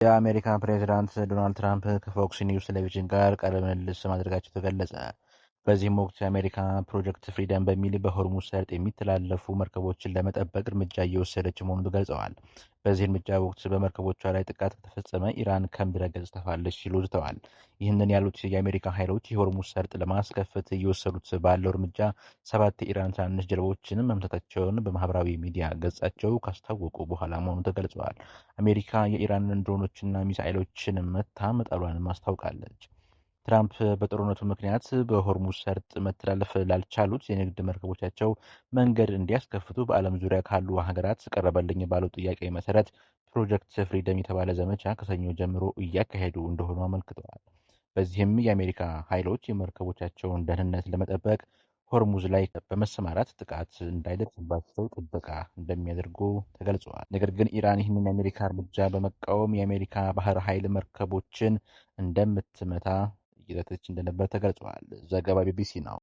የአሜሪካ ፕሬዝዳንት ዶናልድ ትራምፕ ከፎክስ ኒውስ ቴሌቪዥን ጋር ቃለ ምልልስ ማድረጋቸው ተገለጸ። በዚህም ወቅት የአሜሪካ ፕሮጀክት ፍሪደም በሚል በሆርሙዝ ሰርጥ የሚተላለፉ መርከቦችን ለመጠበቅ እርምጃ እየወሰደች መሆኑን ገልጸዋል። በዚህ እርምጃ ወቅት በመርከቦቿ ላይ ጥቃት ከተፈጸመ ኢራን ከምድረ ገጽ ጠፋለች ሲሉ ዝተዋል። ይህንን ያሉት የአሜሪካ ኃይሎች የሆርሙዝ ሰርጥ ለማስከፈት እየወሰዱት ባለው እርምጃ 7 የኢራን ትናንሽ ጀልባዎችን መምታታቸውን በማህበራዊ ሚዲያ ገጻቸው ካስታወቁ በኋላ መሆኑ ተገልጸዋል። አሜሪካ የኢራንን ድሮኖችና ሚሳኤሎችን መታ መጣሏንም አስታውቃለች። ትራምፕ በጦርነቱ ምክንያት በሆርሙዝ ሰርጥ መተላለፍ ላልቻሉት የንግድ መርከቦቻቸው መንገድ እንዲያስከፍቱ በዓለም ዙሪያ ካሉ ሀገራት ቀረበልኝ ባለው ጥያቄ መሰረት ፕሮጀክት ፍሪደም የተባለ ዘመቻ ከሰኞ ጀምሮ እያካሄዱ እንደሆኑ አመልክተዋል። በዚህም የአሜሪካ ኃይሎች የመርከቦቻቸውን ደህንነት ለመጠበቅ ሆርሙዝ ላይ በመሰማራት ጥቃት እንዳይደርስባቸው ጥበቃ እንደሚያደርጉ ተገልጸዋል። ነገር ግን ኢራን ይህንን የአሜሪካ እርምጃ በመቃወም የአሜሪካ ባህር ኃይል መርከቦችን እንደምትመታ እየዛተች እንደነበር ተገልጿል። ዘገባ ቢቢሲ ነው።